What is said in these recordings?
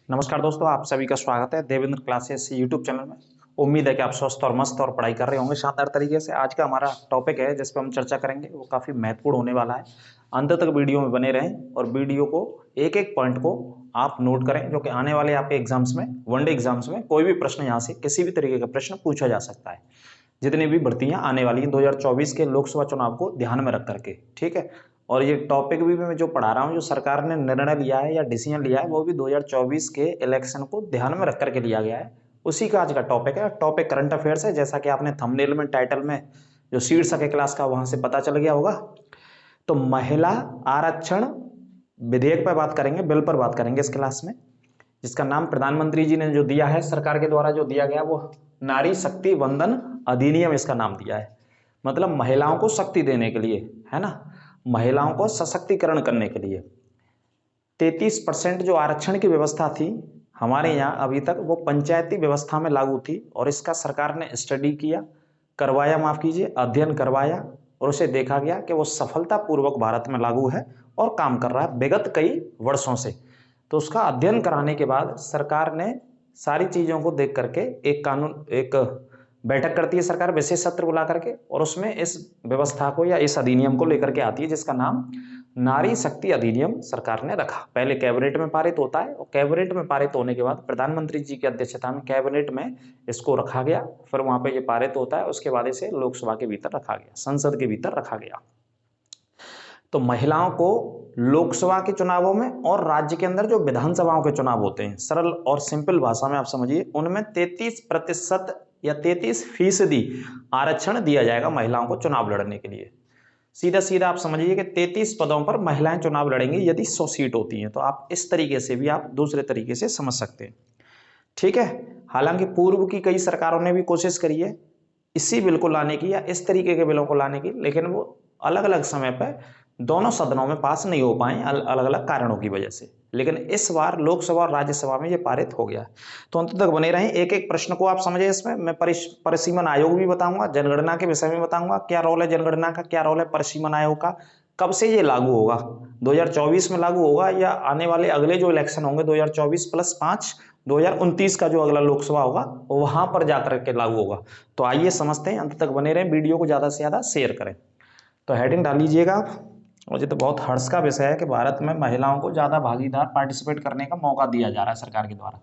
नमस्कार दोस्तों, आप सभी का स्वागत है देवेंद्र क्लासेस यूट्यूब चैनल में। उम्मीद है कि आप स्वस्थ और मस्त और पढ़ाई कर रहे होंगे शानदार तरीके से। आज का हमारा टॉपिक है जिस पर हम चर्चा करेंगे वो काफ़ी महत्वपूर्ण होने वाला है। अंत तक वीडियो में बने रहें और वीडियो को एक एक पॉइंट को आप नोट करें, जो कि आने वाले आपके एग्जाम्स में, वनडे एग्जाम्स में कोई भी प्रश्न यहाँ से किसी भी तरीके का प्रश्न पूछा जा सकता है। जितनी भी भर्तियां आने वाली हैं 2024 के लोकसभा चुनाव को ध्यान में रख करके, ठीक है। और ये टॉपिक भी मैं जो पढ़ा रहा हूँ, जो सरकार ने निर्णय लिया है या डिसीजन लिया है, वो भी 2024 के इलेक्शन को ध्यान में रख करके लिया गया है। उसी का आज का टॉपिक है। टॉपिक करंट अफेयर्स है, जैसा कि आपने थंबनेल में, टाइटल में जो शीर्षक है क्लास का, वहां से पता चल गया होगा। तो महिला आरक्षण विधेयक पर बात करेंगे, बिल पर बात करेंगे इस क्लास में, जिसका नाम प्रधानमंत्री जी ने जो दिया है, सरकार के द्वारा जो दिया गया, वो नारी शक्ति वंदन अधिनियम इसका नाम दिया है। मतलब महिलाओं को शक्ति देने के लिए, है ना, महिलाओं को सशक्तिकरण करने के लिए 33% जो आरक्षण की व्यवस्था थी हमारे यहाँ अभी तक, वो पंचायती व्यवस्था में लागू थी। और इसका सरकार ने स्टडी किया, करवाया, माफ कीजिए, अध्ययन करवाया, और उसे देखा गया कि वो सफलतापूर्वक भारत में लागू है और काम कर रहा है विगत कई वर्षों से। तो उसका अध्ययन कराने के बाद सरकार ने सारी चीज़ों को देख करके एक बैठक करती है सरकार, विशेष सत्र बुला करके, और उसमें इस व्यवस्था को या इस अधिनियम को लेकर के आती है, जिसका नाम नारी शक्ति अधिनियम सरकार ने रखा। पहले कैबिनेट में पारित होता है, और कैबिनेट में पारित होने के बाद प्रधानमंत्री जी की अध्यक्षता में कैबिनेट में इसको रखा गया, फिर वहां पे ये पारित होता है, उसके बाद इसे लोकसभा के भीतर रखा गया, संसद के भीतर रखा गया। तो महिलाओं को लोकसभा के चुनावों में और राज्य के अंदर जो विधानसभाओं के चुनाव होते हैं, सरल और सिंपल भाषा में आप समझिए, उनमें 33% या 33% आरक्षण दिया जाएगा महिलाओं को चुनाव लड़ने के लिए। सीधा सीधा आप समझिए कि 33 पदों पर महिलाएं चुनाव लड़ेंगी यदि 100 सीट होती हैं। तो आप इस तरीके से भी आप दूसरे तरीके से समझ सकते हैं, ठीक है। हालांकि पूर्व की कई सरकारों ने भी कोशिश करी है इसी बिल को लाने की या इस तरीके के बिलों को लाने की, लेकिन वो अलग अलग समय पर दोनों सदनों में पास नहीं हो पाए अलग अलग कारणों की वजह से। लेकिन इस बार लोकसभा और राज्यसभा में ये पारित हो गया। तो अंत तक बने रहें, एक एक प्रश्न को आप समझे। इसमें मैं परिसीमन आयोग भी बताऊंगा, जनगणना के विषय में बताऊंगा, क्या रोल है जनगणना का, क्या रोल है परिसीमन आयोग का, कब से ये लागू होगा, 2024 में लागू होगा या आने वाले अगले जो इलेक्शन होंगे 2024+5 2029 का जो अगला लोकसभा होगा वहां पर जाकर के लागू होगा। तो आइए समझते हैं, अंत तक बने रहें, वीडियो को ज्यादा से ज्यादा शेयर करें। तो हेडिंग डाल लीजिएगा आप। मुझे तो बहुत हर्ष का विषय है कि भारत में महिलाओं को ज़्यादा भागीदार, पार्टिसिपेट करने का मौका दिया जा रहा है सरकार के द्वारा।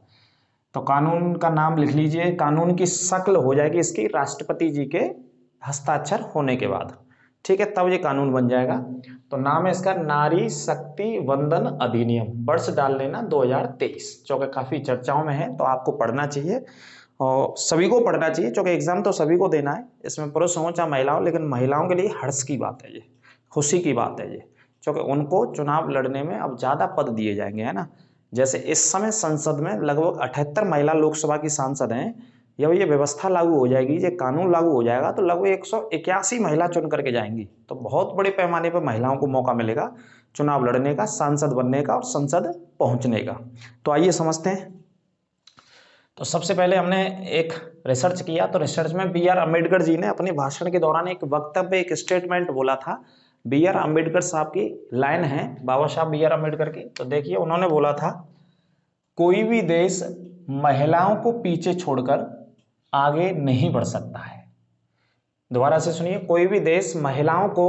तो कानून का नाम लिख लीजिए, कानून की शक्ल हो जाएगी इसकी राष्ट्रपति जी के हस्ताक्षर होने के बाद, ठीक है, तब ये कानून बन जाएगा। तो नाम है इसका नारी शक्ति वंदन अधिनियम। वर्ष डाल लेना 2023, जो कि काफ़ी चर्चाओं में है, तो आपको पढ़ना चाहिए और सभी को पढ़ना चाहिए, क्योंकि एग्जाम तो सभी को देना है, इसमें पुरुष हो चाहे महिला हो। लेकिन महिलाओं के लिए हर्ष की बात है, ये खुशी की बात है ये, क्योंकि उनको चुनाव लड़ने में अब ज़्यादा पद दिए जाएंगे, है ना। जैसे इस समय संसद में लगभग 78 महिला लोकसभा की सांसद हैं। जब ये व्यवस्था लागू हो जाएगी, ये कानून लागू हो जाएगा, तो लगभग 181 महिला चुन करके जाएंगी। तो बहुत बड़े पैमाने पर महिलाओं को मौका मिलेगा चुनाव लड़ने का, सांसद बनने का और संसद पहुंचने का। तो आइए समझते हैं। तो सबसे पहले हमने एक रिसर्च किया। तो रिसर्च में B.R. अम्बेडकर जी ने अपने भाषण के दौरान एक वक्तव्य, एक स्टेटमेंट बोला था। B.R. अम्बेडकर साहब की लाइन है, बाबा साहब B.R. अम्बेडकर की। तो देखिए, उन्होंने बोला था, कोई भी देश महिलाओं को पीछे छोड़कर आगे नहीं बढ़ सकता है। दोबारा से सुनिए, कोई भी देश महिलाओं को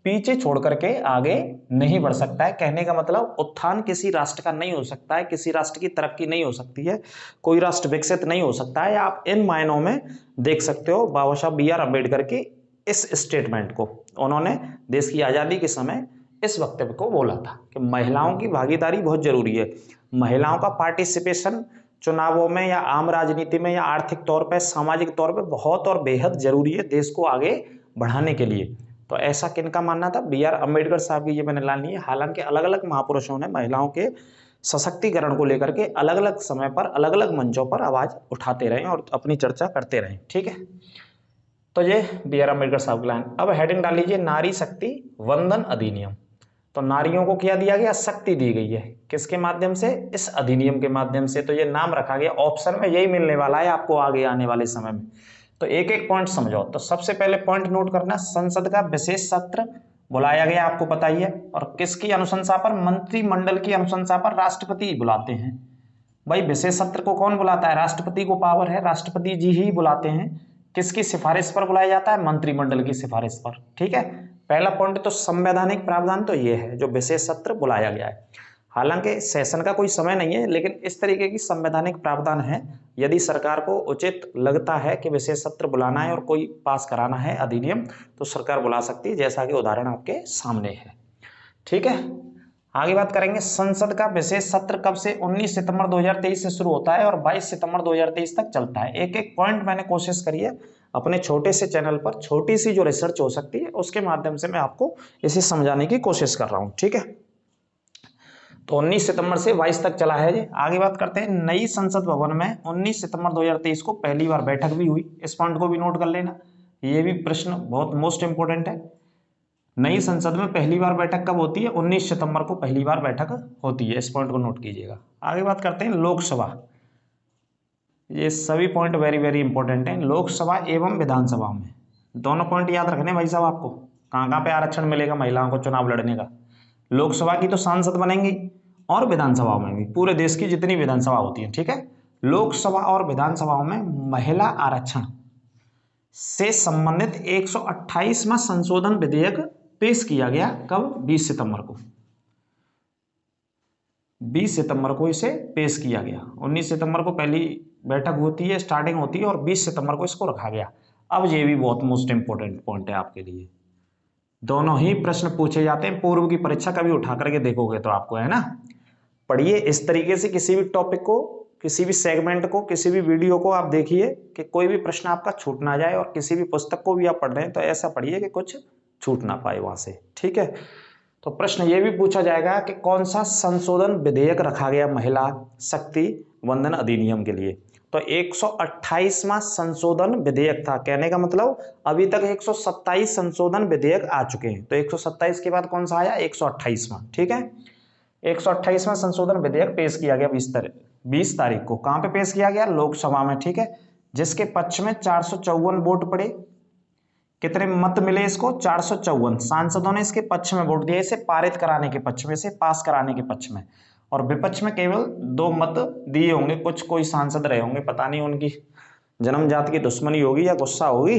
पीछे छोड़ करके आगे नहीं बढ़ सकता है। कहने का मतलब, उत्थान किसी राष्ट्र का नहीं हो सकता है, किसी राष्ट्र की तरक्की नहीं हो सकती है, कोई राष्ट्र विकसित नहीं हो सकता है। आप इन मायनों में देख सकते हो बाबा साहब B.R. अम्बेडकर की इस स्टेटमेंट को। उन्होंने देश की आज़ादी के समय इस वक्तव्य को बोला था कि महिलाओं की भागीदारी बहुत जरूरी है, महिलाओं का पार्टिसिपेशन चुनावों में या आम राजनीति में या आर्थिक तौर पर, सामाजिक तौर पर बहुत और बेहद जरूरी है देश को आगे बढ़ाने के लिए। तो ऐसा किनका मानना था? B.R. अम्बेडकर साहब की ये मैंने लाइन ली है। हालांकि अलग अलग महापुरुषों ने महिलाओं के सशक्तिकरण को लेकर के अलग अलग समय पर, अलग अलग मंचों पर आवाज उठाते रहे और अपनी चर्चा करते रहे, ठीक है। तो ये B.R. अम्बेडकर साहब की लाइन। अब हेडिंग डाल लीजिए, नारी शक्ति वंदन अधिनियम। तो नारियों को क्या दिया गया? शक्ति दी गई है। किसके माध्यम से? इस अधिनियम के माध्यम से। तो ये नाम रखा गया, ऑप्शन में यही मिलने वाला है आपको आगे आने वाले समय में। तो एक एक पॉइंट समझो। तो सबसे पहले पॉइंट नोट करना, संसद का विशेष सत्र बुलाया गया, आपको पता ही है। और किसकी अनुशंसा पर? मंत्रिमंडल की अनुशंसा पर राष्ट्रपति बुलाते हैं। भाई विशेष सत्र को कौन बुलाता है? राष्ट्रपति को पावर है, राष्ट्रपति जी ही बुलाते हैं। किसकी सिफारिश पर बुलाया जाता है? मंत्रिमंडल की सिफारिश पर। ठीक है, पहला पॉइंट तो संवैधानिक प्रावधान तो ये है जो विशेष सत्र बुलाया गया है। हालांकि सेशन का कोई समय नहीं है, लेकिन इस तरीके की संवैधानिक प्रावधान है। यदि सरकार को उचित लगता है कि विशेष सत्र बुलाना है और कोई पास कराना है अधिनियम, तो सरकार बुला सकती है, जैसा कि उदाहरण आपके सामने है। ठीक है, आगे बात करेंगे। संसद का विशेष सत्र कब से? 19 सितंबर 2023 से शुरू होता है और 22 सितंबर 2023 तक चलता है। एक एक पॉइंट मैंने कोशिश करी है अपने छोटे से चैनल पर, छोटी सी जो रिसर्च हो सकती है उसके माध्यम से मैं आपको इसे समझाने की कोशिश कर रहा हूं। ठीक है, तो 19 सितंबर से 22 तक चला है जी। आगे बात करते हैं। नई संसद भवन में 19 सितंबर 2023 को पहली बार बैठक भी हुई। इस पॉइंट को भी नोट कर लेना, ये भी प्रश्न बहुत मोस्ट इंपोर्टेंट है। नई संसद में पहली बार बैठक कब होती है? 19 सितंबर को पहली बार बैठक होती है। इस पॉइंट को नोट कीजिएगा। आगे बात करते हैं लोकसभा। ये सभी पॉइंट वेरी वेरी इंपॉर्टेंट हैं। लोकसभा एवं विधानसभा में दोनों पॉइंट याद रखने भाई साहब आपको। कहाँ कहाँ पे आरक्षण मिलेगा महिलाओं को चुनाव लड़ने का? लोकसभा की तो सांसद बनेंगी और विधानसभा में भी, पूरे देश की जितनी विधानसभा होती है। ठीक है, लोकसभा और विधानसभाओं में महिला आरक्षण से संबंधित 128वां संशोधन विधेयक पेश किया गया। कब? 20 सितंबर को। 20 सितंबर को इसे पेश किया गया। 19 सितंबर को पहली बैठक होती है, स्टार्टिंग होती है, और 20 सितंबर को इसको रखा गया। अब ये भी बहुत मोस्ट इंपोर्टेंट पॉइंट है आपके लिए। दोनों ही प्रश्न पूछे जाते हैं, पूर्व की परीक्षा कभी उठा करके देखोगे तो आपको, है ना। पढ़िए इस तरीके से, किसी भी टॉपिक को, किसी भी सेगमेंट को, किसी भी वीडियो को आप देखिए कि कोई भी प्रश्न आपका छूट ना जाए, और किसी भी पुस्तक को भी आप पढ़ रहे हैं तो ऐसा पढ़िए कि कुछ छूट ना पाए वहां से। ठीक है, तो प्रश्न ये भी पूछा जाएगा कि कौन सा संशोधन विधेयक रखा गया महिला शक्ति वंदन अधिनियम के लिए? तो 128वां संशोधन विधेयक था। कहने का मतलब अभी तक 127 संशोधन विधेयक आ चुके हैं, तो 127 के बाद कौन सा आया? 128वां। ठीक है, 128वां संशोधन विधेयक पेश किया गया 20 तारीख को। कहां पे पेश किया गया? लोकसभा में। ठीक है, जिसके पक्ष में 454 वोट पड़े। कितने मत मिले इसको? 454 सांसदों ने इसके पक्ष में वोट दिया, इसे पारित कराने के पक्ष में, इसे पास कराने के पक्ष में। और विपक्ष में केवल 2 मत दिए होंगे। कुछ कोई सांसद रहे होंगे, पता नहीं उनकी जन्मजात की दुश्मनी होगी या गुस्सा होगी,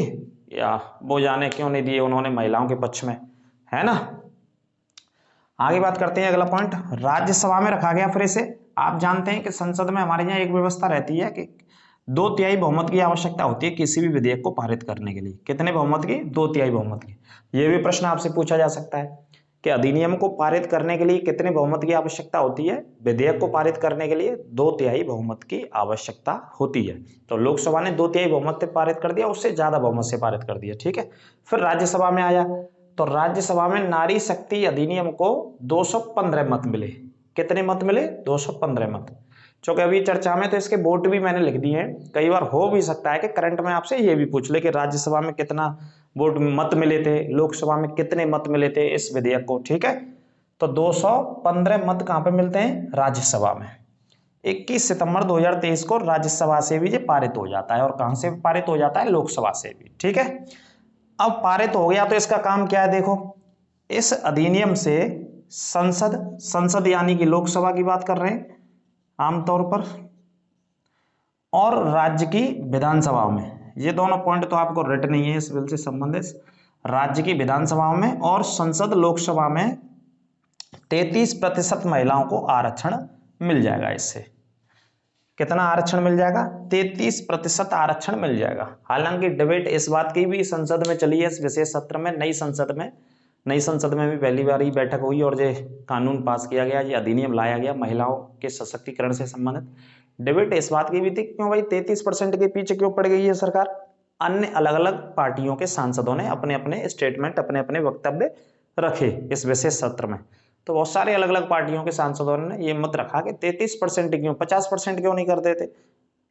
या वो जाने क्यों नहीं दिए उन्होंने महिलाओं के पक्ष में, है ना। आगे बात करते हैं। अगला पॉइंट राज्यसभा में रखा गया फिर इसे। आप जानते हैं कि संसद में हमारे यहाँ एक व्यवस्था रहती है कि 2/3 बहुमत की आवश्यकता होती है किसी भी विधेयक को पारित करने के लिए। कितने बहुमत की? 2/3 बहुमत की। यह भी प्रश्न आपसे पूछा जा सकता है कि अधिनियम को पारित करने के लिए कितने बहुमत की आवश्यकता होती है? विधेयक को पारित करने के लिए 2/3 बहुमत की आवश्यकता होती है। तो लोकसभा ने 2/3 बहुमत से पारित कर दिया, उससे ज्यादा बहुमत से पारित कर दिया। ठीक है, फिर राज्यसभा में आया, तो राज्यसभा में नारी शक्ति अधिनियम को 215 मत मिले। कितने मत मिले? 215 मत। चूंकि अभी चर्चा में तो इसके वोट भी मैंने लिख दिए हैं। कई बार हो भी सकता है कि करंट में आपसे ये भी पूछ ले कि राज्यसभा में कितना वोट मत मिले थे, लोकसभा में कितने मत मिले थे इस विधेयक को। ठीक है, तो 215 मत कहां पे मिलते हैं? राज्यसभा में। 21 सितंबर 2023 को राज्यसभा से भी ये पारित हो जाता है। और कहां से पारित हो जाता है? लोकसभा से भी। ठीक है, अब पारित हो गया तो इसका काम क्या है? देखो, इस अधिनियम से संसद यानी कि लोकसभा की बात कर रहे हैं आमतौर पर, और राज्य की विधानसभाओं में, ये दोनों पॉइंट तो आपको रट नहीं है इस बिल से संबंधित। राज्य की विधानसभाओं में और संसद लोकसभा में 33% महिलाओं को आरक्षण मिल जाएगा। इससे कितना आरक्षण मिल जाएगा? 33% आरक्षण मिल जाएगा। हालांकि डिबेट इस बात की भी संसद में चली है, इस विशेष सत्र में। नई संसद में भी पहली बार ही बैठक हुई और ये कानून पास किया गया, ये अधिनियम लाया गया महिलाओं के सशक्तिकरण से संबंधित। डिबेट इस बात की भी थी क्यों भाई 33% के पीछे क्यों पड़ गई है सरकार? अन्य अलग अलग पार्टियों के सांसदों ने अपने अपने स्टेटमेंट, अपने अपने वक्तव्य रखे इस विशेष सत्र में। तो बहुत सारे अलग अलग पार्टियों के सांसदों ने ये मत रखा कि 33% क्यों, 50% क्यों नहीं कर देते?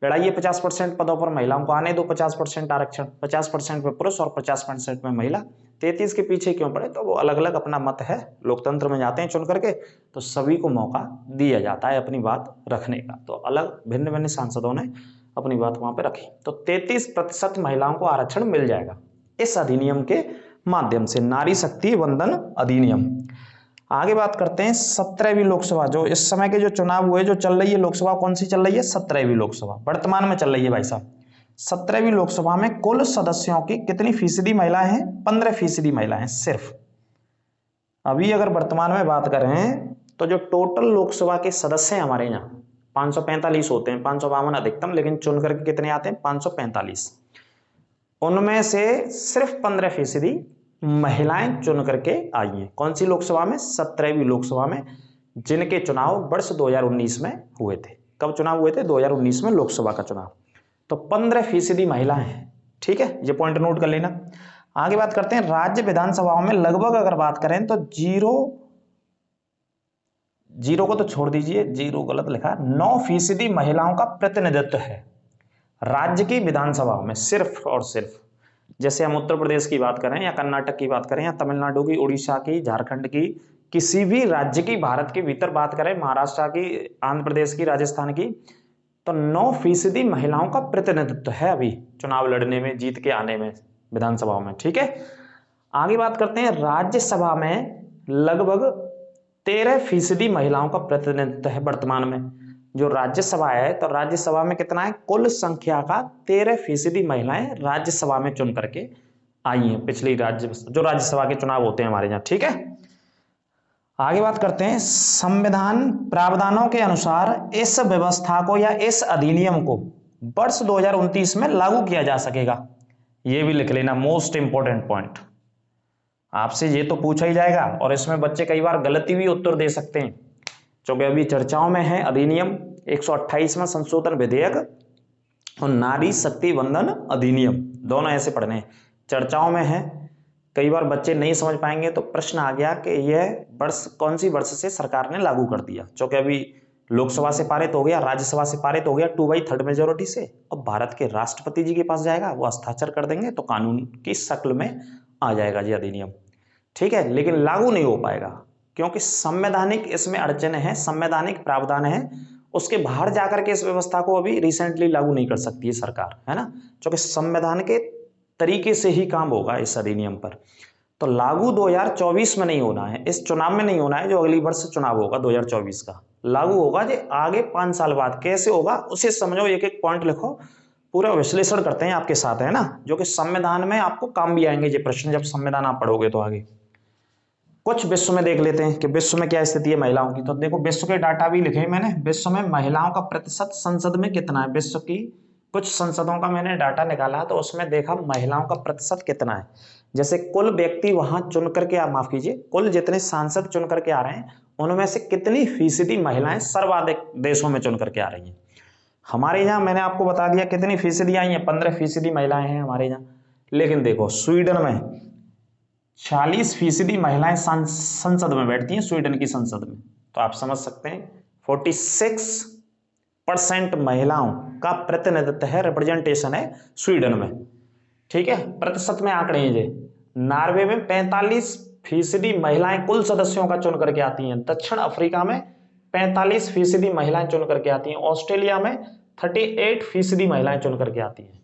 लड़ाइए 50% पदों पर महिलाओं को आने दो, 50% आरक्षण, 50% में पुरुष और 50% में महिला। 33 के पीछे क्यों पड़े? तो वो अलग अलग अपना मत है, लोकतंत्र में जाते हैं चुन करके, तो सभी को मौका दिया जाता है अपनी बात रखने का। तो अलग भिन्न भिन्न सांसदों ने अपनी बात वहां पे रखी। तो 33% महिलाओं को आरक्षण मिल जाएगा इस अधिनियम के माध्यम से, नारी शक्ति वंदन अधिनियम। आगे बात करते हैं 17वीं लोकसभा, जो इस समय के जो चुनाव हुए, जो चल रही है लोकसभा, कौन सी चल रही है? 17वीं लोकसभा वर्तमान में चल रही है भाई साहब। 17वीं लोकसभा में कुल सदस्यों की कितनी फीसदी महिलाएं हैं? 15% महिलाएं सिर्फ। अभी अगर वर्तमान में बात करें तो जो टोटल लोकसभा के सदस्य हैं हमारे यहाँ 545 होते हैं, 552 अधिकतम, लेकिन चुन करके कितने आते हैं? 545। उनमें से सिर्फ 15% महिलाएं चुन करके आई हैं। कौन सी लोकसभा में? 17वीं लोकसभा में, जिनके चुनाव वर्ष 2019 में हुए थे। कब चुनाव हुए थे? 2019 में लोकसभा का चुनाव। तो 15% महिलाएं हैं। ठीक है, ये पॉइंट नोट कर लेना। आगे बात करते हैं राज्य विधानसभाओं में लगभग अगर बात करें तो जीरो को तो छोड़ दीजिए, जीरो गलत लिखा, 9% महिलाओं का प्रतिनिधित्व है राज्य की विधानसभाओं में, सिर्फ और सिर्फ। जैसे हम उत्तर प्रदेश की बात करें या कर्नाटक की बात करें या तमिलनाडु की, उड़ीसा की, झारखंड की, किसी भी राज्य की भारत के भीतर बात करें, महाराष्ट्र की, आंध्र प्रदेश की, राजस्थान की, तो 9% महिलाओं का प्रतिनिधित्व है अभी चुनाव लड़ने में, जीत के आने में विधानसभाओं में। ठीक है, आगे बात करते हैं राज्यसभा में लगभग 13% महिलाओं का प्रतिनिधित्व है वर्तमान में। जो राज्यसभा है, तो राज्यसभा में कितना है? कुल संख्या का 13% महिलाएं राज्यसभा में चुन करके आई हैं पिछली जो राज्यसभा के चुनाव होते हैं हमारे यहाँ। ठीक है, आगे बात करते हैं संविधान प्रावधानों के अनुसार इस व्यवस्था को या इस अधिनियम को वर्ष 2029 में लागू किया जा सकेगा। ये भी लिख लेना, मोस्ट इंपोर्टेंट पॉइंट। आपसे ये तो पूछा ही जाएगा और इसमें बच्चे कई बार गलती भी उत्तर दे सकते हैं, क्योंकि अभी चर्चाओं में है अधिनियम 128वां संशोधन विधेयक और नारी शक्ति वंदन अधिनियम, दोनों ऐसे पढ़ने हैं, चर्चाओं में है। कई बार बच्चे नहीं समझ पाएंगे तो प्रश्न आ गया कि यह वर्ष कौन सी वर्ष से सरकार ने लागू कर दिया, क्योंकि अभी लोकसभा से पारित हो गया, राज्यसभा से पारित हो गया 2/3 मेजोरिटी से, अब भारत के राष्ट्रपति जी के पास जाएगा, वो हस्ताक्षर कर देंगे तो कानून की शक्ल में आ जाएगा ये अधिनियम। ठीक है, लेकिन लागू नहीं हो पाएगा क्योंकि संवैधानिक इसमें अड़चन है, संवैधानिक प्रावधान है, उसके बाहर जाकर के इस व्यवस्था को अभी रिसेंटली लागू नहीं कर सकती है सरकार, है ना, क्योंकि संविधान के तरीके से ही काम होगा इस अधिनियम पर। तो लागू 2024 में नहीं होना है, इस चुनाव में नहीं होना है, जो अगली वर्ष चुनाव होगा 2024 का लागू होगा, जो आगे 5 साल बाद कैसे होगा उसे समझो, एक एक पॉइंट लिखो, पूरा विश्लेषण करते हैं आपके साथ, है ना, जो कि संविधान में आपको काम भी आएंगे ये प्रश्न, जब संविधान आप पढ़ोगे तो आगे। कुछ विश्व में देख लेते हैं कि विश्व में क्या स्थिति है महिलाओं की। तो देखो विश्व के डाटा भी लिखे मैंने, विश्व में महिलाओं का प्रतिशत संसद में कितना है, विश्व की कुछ संसदों का मैंने डाटा निकाला तो उसमें देखा महिलाओं का प्रतिशत कितना है। जैसे कुल व्यक्ति वहां चुन करके, माफ कीजिए, कुल जितने सांसद चुन करके आ रहे हैं उनमें से कितनी फीसदी महिलाएं सर्वाधिक देशों में चुन करके आ रही हैं। हमारे यहाँ मैंने आपको बता दिया कितनी फीसदी आई है, 15% महिलाएं हैं हमारे यहाँ। लेकिन देखो स्वीडन में 40% महिलाएं संसद में बैठती हैं, स्वीडन की संसद में। तो आप समझ सकते हैं 46% महिलाओं का प्रतिनिधित्व है, रिप्रेजेंटेशन है स्वीडन में। ठीक है, प्रतिशत में आंकड़े हैं ये। नॉर्वे में 45% महिलाएं कुल सदस्यों का चुन करके आती हैं, दक्षिण अफ्रीका में 45% महिलाएं चुन करके आती हैं, ऑस्ट्रेलिया में 38% महिलाएं चुन करके आती हैं,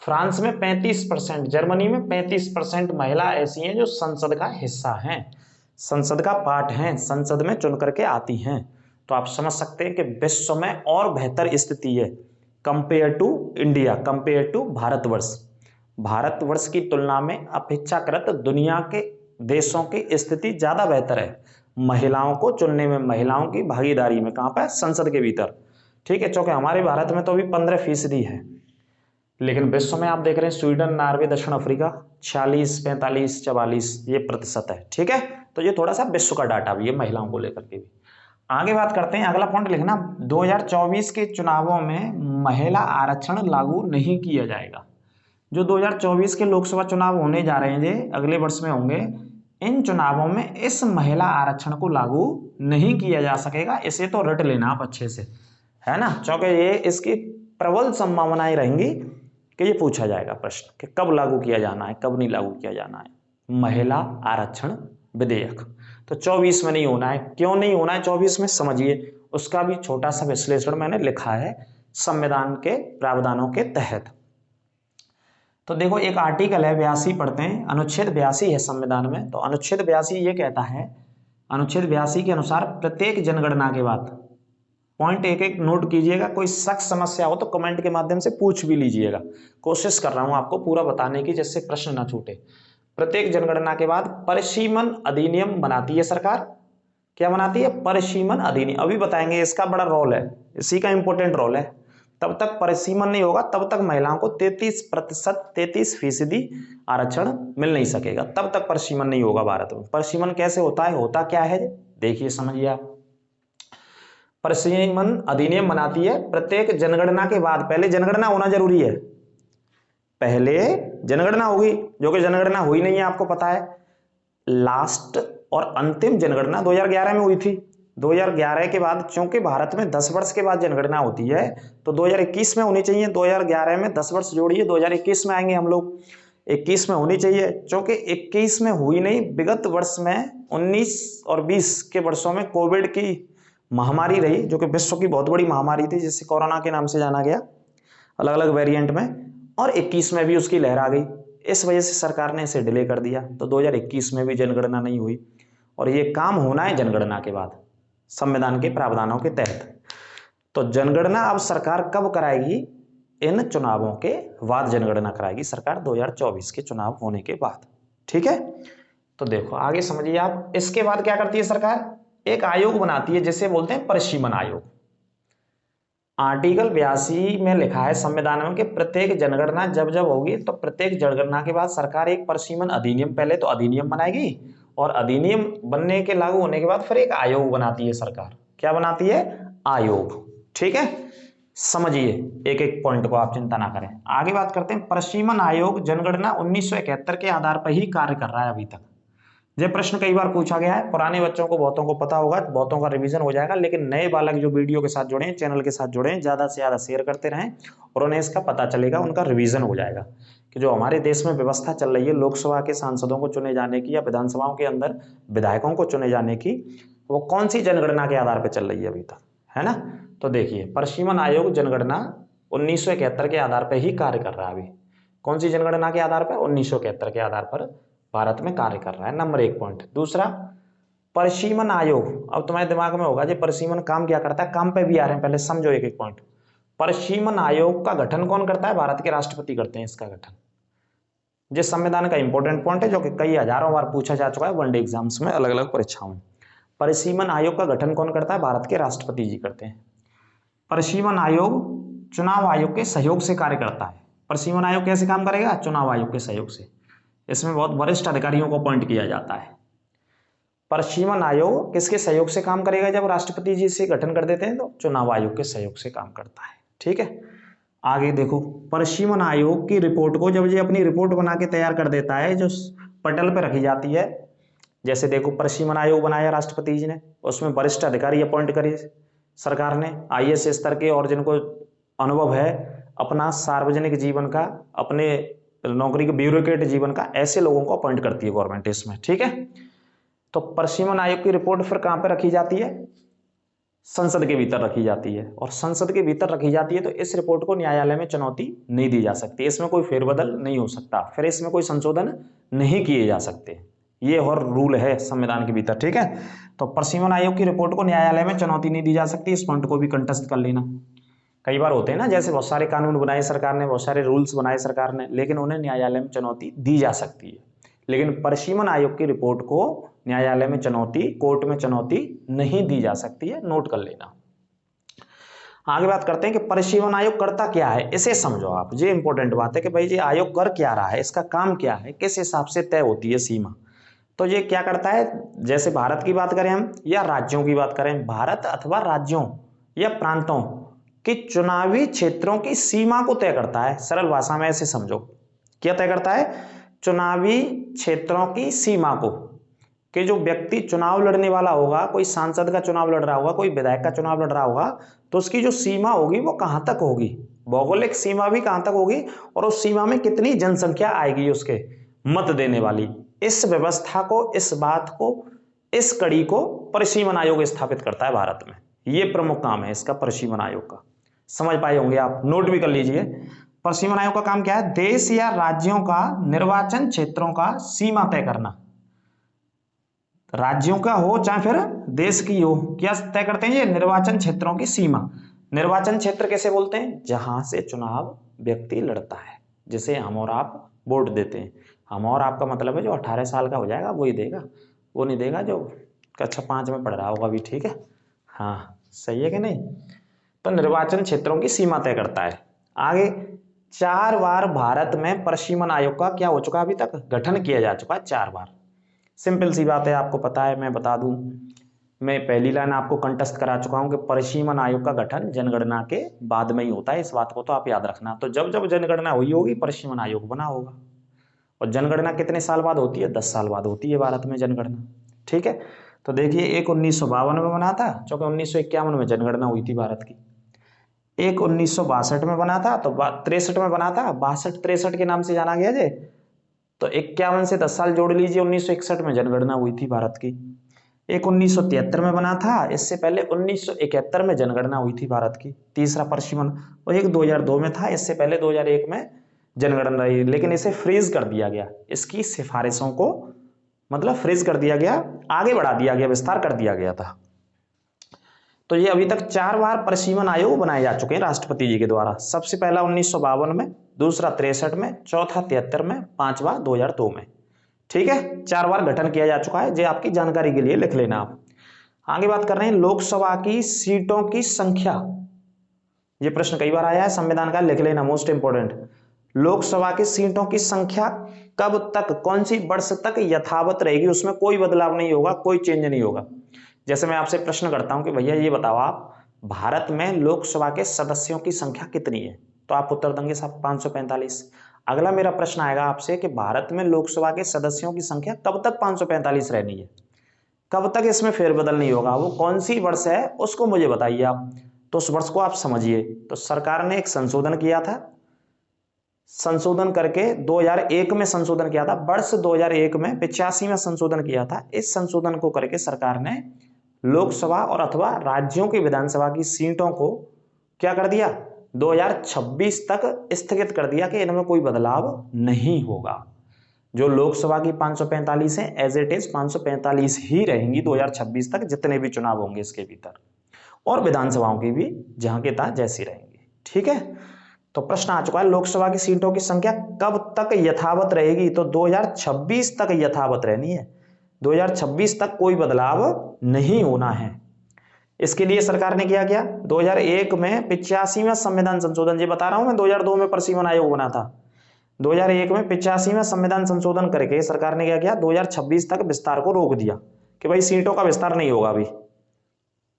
फ्रांस में 35%, जर्मनी में 35% महिला ऐसी हैं जो संसद का हिस्सा हैं, संसद का पार्ट हैं, संसद में चुन करके आती हैं। तो आप समझ सकते हैं कि विश्व में और बेहतर स्थिति है compare to India, compare to Bharatvarsh. Bharatvarsh की तुलना में अपेक्षाकृत दुनिया के देशों की स्थिति ज्यादा बेहतर है महिलाओं को चुनने में, महिलाओं की भागीदारी में। कहां पर? संसद के भीतर। ठीक है, क्योंकि हमारे भारत में तो अभी 15% है, लेकिन विश्व में आप देख रहे हैं स्वीडन, नॉर्वे, दक्षिण अफ्रीका 46, 45, 44 ये प्रतिशत है। ठीक है, तो ये थोड़ा सा विश्व का डाटा भी है महिलाओं को लेकर के भी। आगे बात करते हैं, अगला पॉइंट लिखना, 2024 के चुनावों में महिला आरक्षण लागू नहीं किया जाएगा। जो 2024 के लोकसभा चुनाव होने जा रहे हैं, ये अगले वर्ष में होंगे, इन चुनावों में इस महिला आरक्षण को लागू नहीं किया जा सकेगा। इसे तो रट लेना आप अच्छे से, है ना, क्योंकि ये इसकी प्रबल संभावनाएं रहेंगी कि ये पूछा जाएगा प्रश्न कि कब लागू किया जाना है, कब नहीं लागू किया जाना है महिला आरक्षण विधेयक। तो 24 में नहीं होना है। क्यों नहीं होना है 24 में, समझिए, उसका भी छोटा सा विश्लेषण मैंने लिखा है संविधान के प्रावधानों के तहत। तो देखो एक आर्टिकल है 82 पढ़ते हैं, अनुच्छेद 82 है संविधान में। तो अनुच्छेद 82 ये कहता है अनुच्छेद 82 के अनुसार प्रत्येक जनगणना के बाद, पॉइंट एक एक नोट कीजिएगा, कोई शक समस्या हो तो कमेंट के माध्यम से पूछ भी लीजिएगा, कोशिश कर रहा हूं आपको पूरा बताने की जिससे प्रश्न ना छूटे। प्रत्येक जनगणना के बाद परिसीमन अधिनियम बनाती है सरकार। क्या बनाती है? परिसीमन अधिनियम। अभी बताएंगे, इसका बड़ा रोल है, इसी का इंपॉर्टेंट रोल है। तब तक परिसीमन नहीं होगा तब तक महिलाओं को 33% आरक्षण मिल नहीं सकेगा, तब तक परिसीमन नहीं होगा भारत में। परिसीमन कैसे होता है, होता क्या है, देखिए समझिए आप। परिसीमन अधिनियम बनाती है प्रत्येक जनगणना के बाद। पहले जनगणना होना जरूरी है, पहले जनगणना होगी, जो कि जनगणना हुई नहीं है, आपको पता है। लास्ट और अंतिम जनगणना 2011 में हुई थी। 2011 के बाद, चूंकि भारत में 10 वर्ष के बाद जनगणना होती है, तो 2021 में होनी चाहिए। 2011 में 10 वर्ष जोड़िए, 2021 में आएंगे हम लोग, 21 में होनी चाहिए। चूंकि 21 में हुई नहीं, विगत वर्ष में 19 और 20 के वर्षों में कोविड की महामारी रही, जो कि विश्व की बहुत बड़ी महामारी थी, जिसे कोरोना के नाम से जाना गया, अलग अलग वेरिएंट में। और 21 में भी उसकी लहर आ गई, इस वजह से सरकार ने इसे डिले कर दिया, तो 2021 में भी जनगणना नहीं हुई। और ये काम होना है जनगणना के बाद, संविधान के प्रावधानों के तहत। तो जनगणना अब सरकार कब कराएगी? इन चुनावों के बाद जनगणना कराएगी सरकार, 2024 के चुनाव होने के बाद। ठीक है, तो देखो आगे समझिए आप। इसके बाद क्या करती है सरकार? एक आयोग बनाती है जिसे बोलते हैं परिसीमन आयोग। आर्टिकल 82 में लिखा है संविधान में कि प्रत्येक जनगणना जब जब होगी, तो प्रत्येक जनगणना के बाद सरकार एक परिसीमन अधिनियम, पहले तो अधिनियम बनाएगी, और अधिनियम बनने के लागू होने के बाद फिर एक आयोग बनाती है सरकार। क्या बनाती है? आयोग। ठीक है, समझिए एक एक पॉइंट को, आप चिंता ना करें। आगे बात करते हैं। परिसीमन आयोग जनगणना 1971 के आधार पर ही कार्य कर रहा है अभी तक। ये प्रश्न कई बार पूछा गया है, पुराने बच्चों को बहुतों को पता होगा, बहुतों का रिवीजन हो जाएगा, लेकिन नए बालक जो वीडियो के साथ जुड़े हैं, चैनल के साथ जुड़े हैं, ज्यादा से ज्यादा शेयर करते रहें और उन्हें इसका पता चलेगा, उनका रिवीजन हो जाएगा कि जो हमारे देश में व्यवस्था चल रही है लोकसभा के सांसदों को चुने जाने की या विधानसभाओं के अंदर विधायकों को चुने जाने की, वो कौन सी जनगणना के आधार पर चल रही है अभी तक, है ना। तो देखिए, परिसीमन आयोग जनगणना 1971 के आधार पर ही कार्य कर रहा है अभी। कौन सी जनगणना के आधार पर? 1971 के आधार पर भारत में कार्य कर रहा है, नंबर 1 पॉइंट। दूसरा, परिसीमन आयोग, अब तुम्हारे दिमाग में होगा जी परिसीमन काम क्या करता है, काम पे भी आ रहे हैं, पहले समझो एक एक पॉइंट। परिसीमन आयोग का गठन कौन करता है? भारत के राष्ट्रपति करते हैं इसका गठन। जिस संविधान का इंपॉर्टेंट पॉइंट है, जो कि कई हजारों बार पूछा जा चुका है वनडे एग्जाम्स में, अलग अलग परीक्षाओं में। परिसीमन आयोग का गठन कौन करता है? भारत के राष्ट्रपति जी करते हैं। परिसीमन आयोग चुनाव आयोग के सहयोग से कार्य करता है। परिसीमन आयोग कैसे काम करेगा? चुनाव आयोग के सहयोग से। इसमें बहुत वरिष्ठ अधिकारियों को अपॉइंट किया जाता है। परिसीमन आयोग किसके सहयोग से काम करेगा? जब राष्ट्रपति जी से गठन कर देते हैं तो चुनाव आयोग के सहयोग से काम करता है। ठीक है, आगे देखो। परिसीमन आयोग की रिपोर्ट को जब ये अपनी रिपोर्ट बना के तैयार कर देता है, जो पटल पर रखी जाती है, जैसे देखो परिसीमन आयोग बनाया राष्ट्रपति जी ने, उसमें वरिष्ठ अधिकारी अपॉइंट करे सरकार ने, IAS स्तर के, और जिनको अनुभव है अपना सार्वजनिक जीवन का, अपने नौकरी के ब्यूरोक्रेट जीवन का, ऐसे लोगों को अपॉइंट करती है गवर्नमेंट इसमें। ठीक है, तो परिसीमन आयोग की रिपोर्ट फिर कहां पे रखी जाती है? संसद के भीतर रखी जाती है, और संसद के भीतर रखी जाती है तो इस रिपोर्ट को न्यायालय में चुनौती नहीं दी जा सकती, इसमें कोई फेरबदल नहीं हो सकता, फिर इसमें कोई संशोधन नहीं किए जा सकते, ये और रूल है संविधान के भीतर। ठीक है, तो परिसीमन आयोग की रिपोर्ट को न्यायालय में चुनौती नहीं दी जा सकती, इस पॉइंट को भी कंटेस्ट कर लेना। कई बार होते हैं ना, जैसे बहुत सारे कानून बनाए सरकार ने, बहुत सारे रूल्स बनाए सरकार ने, लेकिन उन्हें न्यायालय में चुनौती दी जा सकती है, लेकिन परिसीमन आयोग की रिपोर्ट को न्यायालय में चुनौती, कोर्ट में चुनौती नहीं दी जा सकती है, नोट कर लेना। आगे बात करते हैं कि परिसीमन आयोग करता क्या है, इसे समझो आप। ये इंपॉर्टेंट बात है कि भाई ये आयोग कर क्या रहा है, इसका काम क्या है, किस हिसाब से तय होती है सीमा। तो ये क्या करता है, जैसे भारत की बात करें हम या राज्यों की बात करें, भारत अथवा राज्यों या प्रांतों कि चुनावी क्षेत्रों की सीमा को तय करता है। सरल भाषा में ऐसे समझो, क्या तय करता है? चुनावी क्षेत्रों की सीमा को, कि जो व्यक्ति चुनाव लड़ने वाला होगा, कोई सांसद का चुनाव लड़ रहा होगा, कोई विधायक का चुनाव लड़ रहा होगा, तो उसकी जो सीमा होगी वो कहां तक होगी, भौगोलिक सीमा भी कहां तक होगी, और उस सीमा में कितनी जनसंख्या आएगी उसके मत देने वाली। इस व्यवस्था को, इस बात को, इस कड़ी को परिसीमन आयोग स्थापित करता है भारत में। ये प्रमुख काम है इसका, परिसीमन आयोग का। समझ पाए होंगे आप, नोट भी कर लीजिए। परिसीमन आयोग का काम क्या है? देश या राज्यों का निर्वाचन क्षेत्रों का सीमा तय करना। राज्यों का हो चाहे फिर देश की हो, क्या तय करते हैं ये? निर्वाचन क्षेत्रों की सीमा। निर्वाचन क्षेत्र कैसे बोलते हैं? जहां से चुनाव व्यक्ति लड़ता है, जिसे हम और आप वोट देते हैं। हम और आपका मतलब है जो 18 साल का हो जाएगा वही देगा, वो नहीं देगा जो कक्षा 5 में पढ़ रहा होगा भी। ठीक है, हाँ सही है कि नहीं? तो निर्वाचन क्षेत्रों की सीमा तय करता है। आगे 4 बार भारत में प्रशिमन आयोग का क्या हो चुका? अभी तक गठन किया जा चुका है 4 बार। सिंपल सी बात है, आपको पता है, मैं बता दूं। मैं पहली लाइन आपको कंटस्ट करा चुका हूं कि प्रशिमन आयोग का गठन जनगणना के बाद में ही होता है। इस बात को तो आप याद रखना। तो जब जब जनगणना हुई होगी प्रशिमन आयोग बना होगा। और जनगणना कितने साल बाद होती है? 10 साल बाद होती है भारत में जनगणना। ठीक है, तो देखिए एक 1952 में बना था, क्योंकि 1951 में जनगणना हुई थी भारत की। एक 1962 में बना था, तो 63 में बना था, 62-63 के नाम से जाना गया जे। तो 51 से 10 साल जोड़ लीजिए, 1961 में जनगणना हुई थी भारत की। एक 1973 में बना था, इससे पहले 1971 में जनगणना हुई थी भारत की, तीसरा प्रशिमन। और एक 2002 में था, इससे पहले 2001 में जनगणना रही, लेकिन इसे फ्रीज कर दिया गया। इसकी सिफारिशों को मतलब फ्रीज कर दिया गया, आगे बढ़ा दिया गया, विस्तार कर दिया गया था। तो ये अभी तक 4 बार प्रशिमन आयोग बनाए जा चुके हैं राष्ट्रपति जी के द्वारा। सबसे पहला 1952 में, दूसरा 63 में, चौथा 73 में, पांचवा 2002 में। ठीक है, 4 बार गठन किया जा चुका है। ये आपकी जानकारी के लिए लिख लेना आप। आगे बात कर रहे हैं लोकसभा की सीटों की संख्या। ये प्रश्न कई बार आया है, संविधान का लिख लेना, मोस्ट इंपोर्टेंट। लोकसभा की सीटों की संख्या कब तक, कौन सी वर्ष तक यथावत रहेगी? उसमें कोई बदलाव नहीं होगा, कोई चेंज नहीं होगा। जैसे मैं आपसे प्रश्न करता हूं कि भैया ये बताओ आप, भारत में लोकसभा के सदस्यों की संख्या कितनी है? तो आप उत्तर देंगे साहब 545। अगला मेरा प्रश्न आएगा आपसे कि भारत में लोकसभा के सदस्यों की संख्या कब तक 545 रहनी है, कब तक इसमें फेरबदल नहीं होगा? वो कौन सी वर्ष है उसको मुझे बताइए आप, तो उस वर्ष को आप समझिए। तो सरकार ने एक संशोधन किया था, संशोधन करके 2001 में संशोधन किया था, वर्ष 2001 में 85 में संशोधन किया था। इस संशोधन को करके सरकार ने लोकसभा और अथवा राज्यों की विधानसभा की सीटों को क्या कर दिया? 2026 तक स्थगित कर दिया कि इनमें कोई बदलाव नहीं होगा। जो लोकसभा की 545 है एज इट इज 545 ही रहेंगी 2026 तक, जितने भी चुनाव होंगे इसके भीतर, और विधानसभाओं की भी जहां के तहाँ जैसी रहेंगी। ठीक है, तो प्रश्न आ चुका है लोकसभा की सीटों की संख्या कब तक यथावत रहेगी? तो 2026 तक यथावत रहनी है, 2026 तक कोई बदलाव नहीं होना है। इसके लिए सरकार ने क्या किया? 2001 में 85वां संविधान संशोधन, ये बता रहा हूं मैं, 2002 में प्रशिमन आयोग बना था, 2001 में 85वां संविधान संशोधन करके सरकार ने क्या किया? 2026 तक विस्तार को रोक दिया कि भाई सीटों का विस्तार नहीं होगा। अभी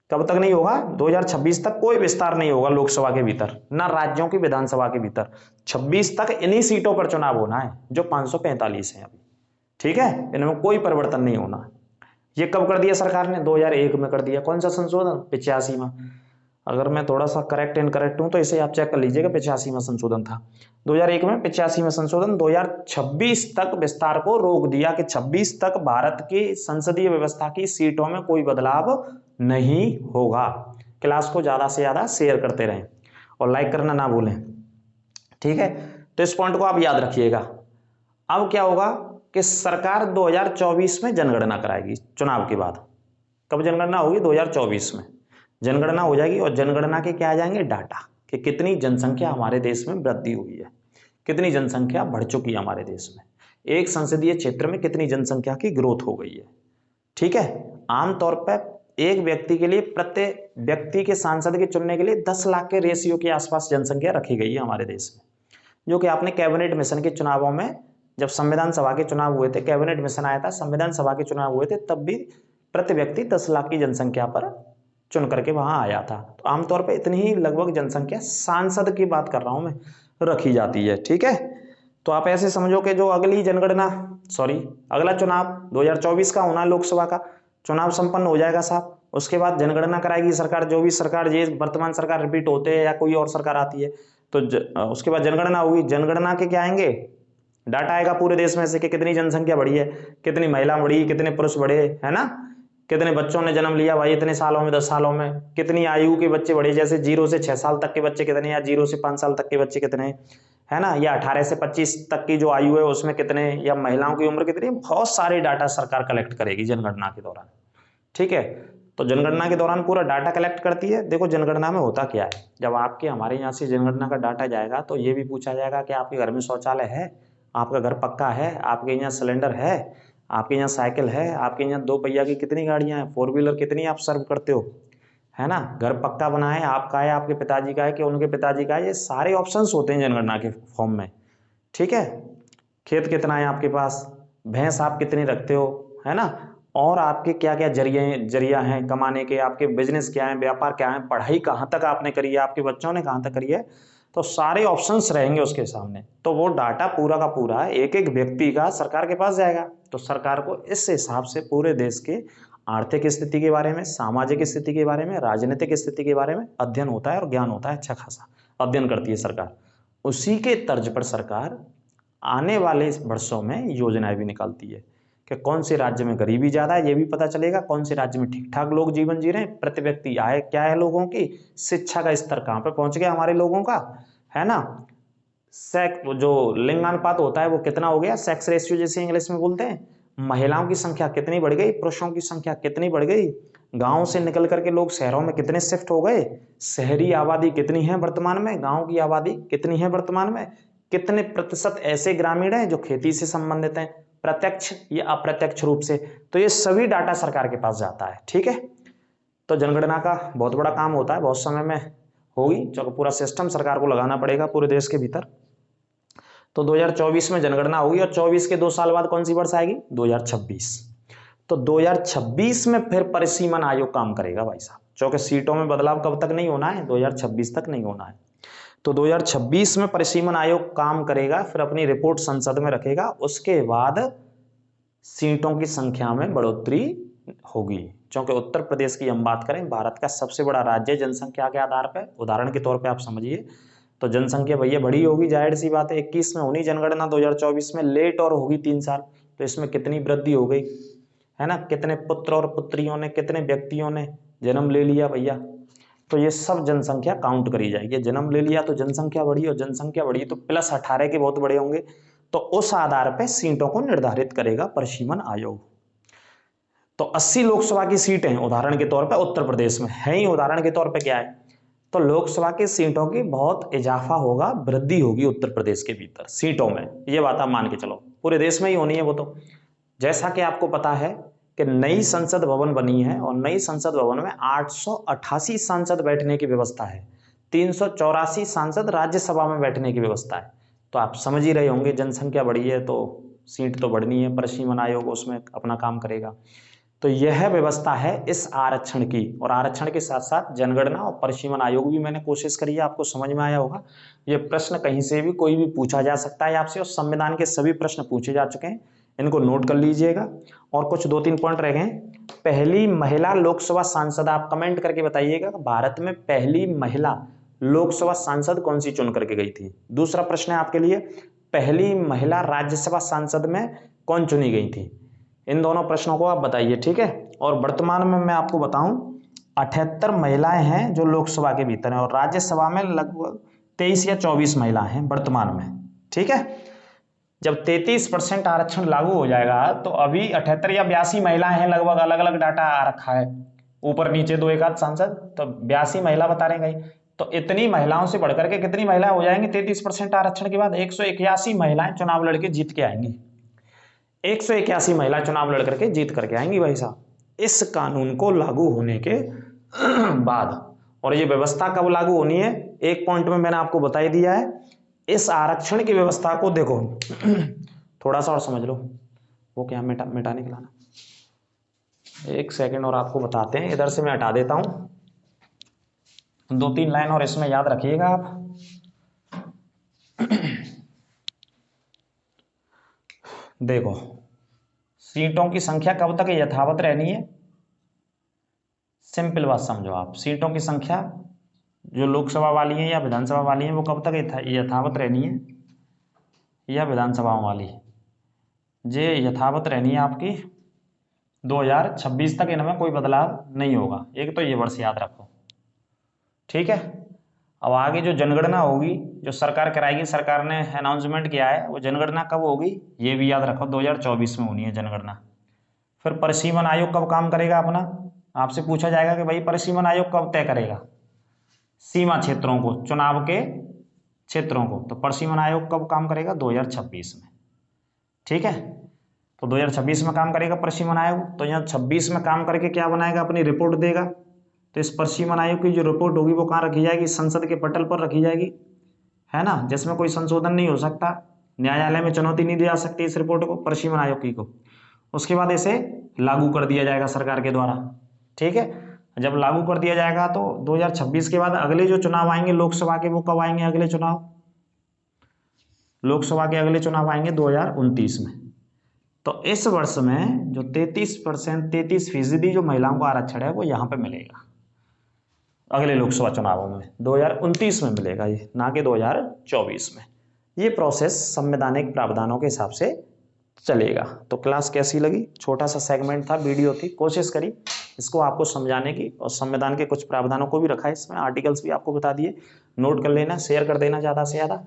कब तक नहीं होगा? 2026 तक कोई विस्तार नहीं होगा लोकसभा के भीतर, ना राज्यों की विधानसभा के भीतर। 26 तक इन्हीं सीटों पर चुनाव होना है जो 545 है अभी। ठीक है, इनमें कोई परिवर्तन नहीं होना। ये कब कर दिया सरकार ने? 2001 में कर दिया। कौन सा संशोधन? 85वां। अगर मैं थोड़ा सा करेक्ट इनकरेक्ट हूं तो इसे आप चेक कर लीजिएगा, 85वां संशोधन था 2001 में। 85वां संशोधन 2026 तक विस्तार को रोक दिया कि 26 तक भारत की संसदीय व्यवस्था की सीटों में कोई बदलाव नहीं होगा। क्लास को ज्यादा से ज्यादा शेयर करते रहें और लाइक करना ना भूलें। ठीक है, तो इस पॉइंट को आप याद रखिएगा। अब क्या होगा कि सरकार 2024 में जनगणना कराएगी चुनाव के बाद। कब जनगणना होगी? 2024 में जनगणना हो जाएगी, और जनगणना के क्या आ जाएंगे? डाटा, कि कितनी जनसंख्या हमारे देश में वृद्धि हुई है, कितनी जनसंख्या बढ़ चुकी है हमारे देश में, एक संसदीय क्षेत्र में कितनी जनसंख्या की ग्रोथ हो गई है। ठीक है, आमतौर पर एक व्यक्ति के लिए, प्रत्येक व्यक्ति के सांसद के चुनने के लिए 10 लाख के रेशियो के आसपास जनसंख्या रखी गई है हमारे देश में, जो कि आपने कैबिनेट मिशन के चुनावों में, जब संविधान सभा के चुनाव हुए थे, कैबिनेट मिशन आया था, संविधान सभा के चुनाव हुए थे, तब भी प्रति व्यक्ति 10 लाख की जनसंख्या पर चुन करके वहां आया था। तो आमतौर पर इतनी ही लगभग जनसंख्या, सांसद की बात कर रहा हूं मैं, रखी जाती है। ठीक है, तो आप ऐसे समझो कि जो अगली जनगणना, अगला चुनाव 2024 का होना, लोकसभा का चुनाव संपन्न हो जाएगा साहब, उसके बाद जनगणना कराएगी सरकार। जो भी सरकार, ये वर्तमान सरकार रिपीट होते हैं या कोई और सरकार आती है, तो उसके बाद जनगणना होगी। जनगणना के क्या आएंगे? डाटा आएगा पूरे देश में से कि कितनी जनसंख्या बढ़ी है, कितनी महिला बढ़ी, कितने पुरुष बढ़े, है ना, कितने बच्चों ने जन्म लिया भाई इतने सालों में, 10 सालों में, कितनी आयु के बच्चे बढ़े, जैसे 0 से 6 साल तक के बच्चे कितने, या 0 से 5 साल तक के बच्चे कितने, है ना, या 18 से 25 तक की जो आयु है उसमें कितने, या महिलाओं की उम्र कितनी, बहुत सारे डाटा सरकार कलेक्ट करेगी जनगणना के दौरान। ठीक है, तो जनगणना के दौरान पूरा डाटा कलेक्ट करती है। देखो जनगणना में होता क्या है, जब आपके हमारे यहाँ से जनगणना का डाटा जाएगा तो ये भी पूछा जाएगा कि आपके घर में शौचालय है, आपका घर पक्का है, आपके यहाँ सिलेंडर है, आपके यहाँ साइकिल है, आपके यहाँ 2 पहिया की कितनी गाड़ियाँ हैं, 4 व्हीलर कितनी आप सर्व करते हो, है ना, घर पक्का बना है, आपका है, आपके पिताजी का है कि उनके पिताजी का है, ये सारे ऑप्शंस होते हैं जनगणना के फॉर्म में। ठीक है, खेत कितना है आपके पास, भैंस आप कितनी रखते हो, है ना, और आपके क्या क्या जरिया हैं कमाने के, आपके बिजनेस क्या है, व्यापार क्या है, पढ़ाई कहाँ तक आपने करी है, आपके बच्चों ने कहाँ तक करी है, तो सारे ऑप्शंस रहेंगे उसके सामने। तो वो डाटा पूरा का पूरा एक एक व्यक्ति का सरकार के पास जाएगा। तो सरकार को इस हिसाब से पूरे देश के आर्थिक स्थिति के बारे में, सामाजिक स्थिति के बारे में, राजनीतिक स्थिति के बारे में अध्ययन होता है और ज्ञान होता है, अच्छा खासा अध्ययन करती है सरकार। उसी के तर्ज पर सरकार आने वाले वर्षों में योजनाएं भी निकालती है कि कौन से राज्य में गरीबी ज़्यादा है ये भी पता चलेगा, कौन से राज्य में ठीक ठाक लोग जीवन जी रहे हैं, प्रति व्यक्ति आय क्या है लोगों की, शिक्षा का स्तर कहाँ पे पहुंच गया हमारे लोगों का, है ना, जो लिंगानुपात होता है वो कितना हो गया, सेक्स रेशियो जैसे इंग्लिश में बोलते हैं, महिलाओं की संख्या कितनी बढ़ गई, पुरुषों की संख्या कितनी बढ़ गई, गांव से निकल करके लोग शहरों में कितने शिफ्ट हो गए, शहरी आबादी कितनी है वर्तमान में, गांव की आबादी कितनी है वर्तमान में, कितने प्रतिशत ऐसे ग्रामीण हैं जो खेती से संबंधित हैं, प्रत्यक्ष या अप्रत्यक्ष रूप से। तो ये सभी डाटा सरकार के पास जाता है। ठीक है, तो जनगणना का बहुत बड़ा काम होता है, बहुत समय में होगी, जो पूरा सिस्टम सरकार को लगाना पड़ेगा पूरे देश के भीतर। तो 2024 में जनगणना होगी और 24 के 2 साल बाद कौन सी वर्ष आएगी, 2026। तो 2026 में फिर परिसीमन आयोग काम करेगा भाई साहब, क्योंकि सीटों में बदलाव कब तक नहीं होना है, 2026 तक नहीं होना है। तो 2026 में परिसीमन आयोग काम करेगा, फिर अपनी रिपोर्ट संसद में रखेगा, उसके बाद सीटों की संख्या में बढ़ोतरी होगी। क्योंकि उत्तर प्रदेश की हम बात करें, भारत का सबसे बड़ा राज्य जनसंख्या के आधार पर, उदाहरण के तौर पे आप समझिए, तो जनसंख्या भैया बड़ी होगी, जाहिर सी बात है। 21 में होनी जनगणना, 2024 में लेट और होगी 3 साल, तो इसमें कितनी वृद्धि हो गई, है ना, कितने पुत्र और पुत्रियों ने, कितने व्यक्तियों ने जन्म ले लिया भैया, तो ये सब जनसंख्या काउंट करी जाएगी। जन्म ले लिया तो जनसंख्या बढ़ी, और जनसंख्या बढ़ी तो प्लस 18 के बहुत बड़े होंगे, तो उस आधार पर सीटों को निर्धारित करेगा परिसीमन आयोग। तो 80 लोकसभा की सीटें उदाहरण के तौर पर उत्तर प्रदेश में है ही, उदाहरण के तौर पर क्या है, तो लोकसभा की सीटों की बहुत इजाफा होगा, वृद्धि होगी उत्तर प्रदेश के भीतर सीटों में, ये बात आप मान के चलो, पूरे देश में ही होनी है वो तो। जैसा कि आपको पता है कि नई संसद भवन बनी है, और नई संसद भवन में 888 सांसद बैठने की व्यवस्था है, 384 सांसद राज्यसभा में बैठने की व्यवस्था है। तो आप समझ ही रहे होंगे, जनसंख्या बढ़ी है तो सीट तो बढ़नी है, परिसीमन आयोग उसमें अपना काम करेगा। तो यह व्यवस्था है इस आरक्षण की, और आरक्षण के साथ साथ जनगणना और परिसीमन आयोग भी मैंने कोशिश करी है, आपको समझ में आया होगा। ये प्रश्न कहीं से भी कोई भी पूछा जा सकता है आपसे, और संविधान के सभी प्रश्न पूछे जा चुके हैं, इनको नोट कर लीजिएगा। और कुछ 2-3 पॉइंट रह गए। पहली महिला लोकसभा सांसद, आप कमेंट करके बताइएगा भारत में पहली महिला लोकसभा सांसद कौन सी चुन करके गई थी। दूसरा प्रश्न है आपके लिए, पहली महिला राज्यसभा सांसद में कौन चुनी गई थी। इन दोनों प्रश्नों को आप बताइए, ठीक है। और वर्तमान में मैं आपको बताऊं, 78 महिलाएं हैं जो लोकसभा के भीतर हैं, और राज्यसभा में लगभग 23 या 24 महिलाएं हैं वर्तमान में, ठीक है। जब 33% आरक्षण लागू हो जाएगा तो अभी 78 या 82 महिलाएं हैं लगभग, अलग अलग डाटा आ रखा है, ऊपर नीचे 2 एक आध सांसद, तो 82 महिला बता रहे गई। तो इतनी महिलाओं से बढ़कर के कितनी महिलाएं हो जाएंगी 33% आरक्षण के बाद, 181 महिलाएं चुनाव लड़के जीत के आएंगी, 181 महिला चुनाव लड़ करके जीत करके आएंगी भाई साहब, इस कानून को लागू होने के बाद। और ये व्यवस्था कब लागू होनी है, एक पॉइंट में मैंने आपको बता ही दिया है। इस आरक्षण की व्यवस्था को देखो थोड़ा सा और समझ लो, वो क्या मिटाने के लाना, एक सेकंड और आपको बताते हैं, इधर से मैं हटा देता हूं, 2-3 लाइन और इसमें याद रखिएगा आप। देखो, सीटों की संख्या कब तक यथावत रहनी है, सिंपल बात समझो आप, सीटों की संख्या जो लोकसभा वाली है या विधानसभा वाली है वो कब तक यथावत रहनी है, या विधानसभाओं वाली जे यथावत रहनी है आपकी 2026 तक, इनमें कोई बदलाव नहीं होगा, एक तो ये वर्ष याद रखो, ठीक है। अब आगे जो जनगणना होगी जो सरकार कराएगी, सरकार ने अनाउंसमेंट किया है, वो जनगणना कब होगी ये भी याद रखो, 2024 में होनी है जनगणना। फिर परिसीमन आयोग कब काम करेगा अपना, आपसे पूछा जाएगा कि भाई परिसीमन आयोग कब तय करेगा सीमा क्षेत्रों को, चुनाव के क्षेत्रों को, तो परिसीमन आयोग कब काम करेगा 2026 में। ठीक है, तो 2026 में काम करेगा परिसीमन आयोग। तो यहाँ 26 में काम करके क्या बनाएगा, अपनी रिपोर्ट देगा। तो इस परिसीमन आयोग की जो रिपोर्ट होगी वो कहाँ रखी जाएगी, संसद के पटल पर रखी जाएगी, है ना, जिसमें कोई संशोधन नहीं हो सकता, न्यायालय में चुनौती नहीं दी जा सकती इस रिपोर्ट को, परिसीमन आयोग की को। उसके बाद इसे लागू कर दिया जाएगा सरकार के द्वारा। ठीक है, जब लागू कर दिया जाएगा तो 2026 के बाद अगले जो चुनाव आएंगे लोकसभा के, वो कब आएंगे अगले चुनाव, लोकसभा के अगले चुनाव आएंगे 2029 में। तो इस वर्ष में जो 33% जो महिलाओं को आरक्षण है वो यहाँ पे मिलेगा, अगले लोकसभा चुनावों में 2029 में मिलेगा ये, ना कि 2024 में। ये प्रोसेस संवैधानिक प्रावधानों के हिसाब से चलेगा। तो क्लास कैसी लगी, छोटा सा सेगमेंट था, वीडियो थी, कोशिश करी इसको आपको समझाने की, और संविधान के कुछ प्रावधानों को भी रखा है इसमें, आर्टिकल्स भी आपको बता दिए, नोट कर लेना, शेयर कर देना ज़्यादा से ज़्यादा,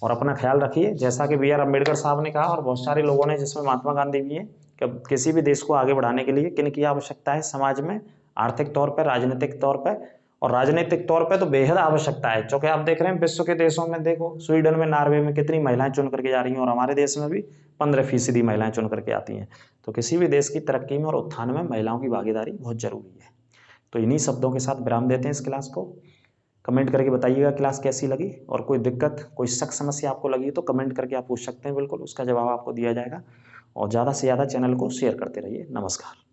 और अपना ख्याल रखिए। जैसा कि बी आर अम्बेडकर साहब ने कहा और बहुत सारे लोगों ने, जिसमें महात्मा गांधी भी है, कि किसी भी देश को आगे बढ़ाने के लिए किन की आवश्यकता है समाज में, आर्थिक तौर पर, राजनीतिक तौर पर, और राजनीतिक तौर पे तो बेहद आवश्यकता है, क्योंकि आप देख रहे हैं विश्व के देशों में, देखो स्वीडन में, नॉर्वे में कितनी महिलाएं चुन करके जा रही हैं, और हमारे देश में भी 15% महिलाएं चुन करके आती हैं। तो किसी भी देश की तरक्की में और उत्थान में महिलाओं की भागीदारी बहुत जरूरी है। तो इन्हीं शब्दों के साथ विराम देते हैं इस क्लास को। कमेंट करके बताइएगा क्लास कैसी लगी, और कोई दिक्कत, कोई शक समस्या आपको लगी तो कमेंट करके आप पूछ सकते हैं, बिल्कुल उसका जवाब आपको दिया जाएगा। और ज़्यादा से ज़्यादा चैनल को शेयर करते रहिए। नमस्कार।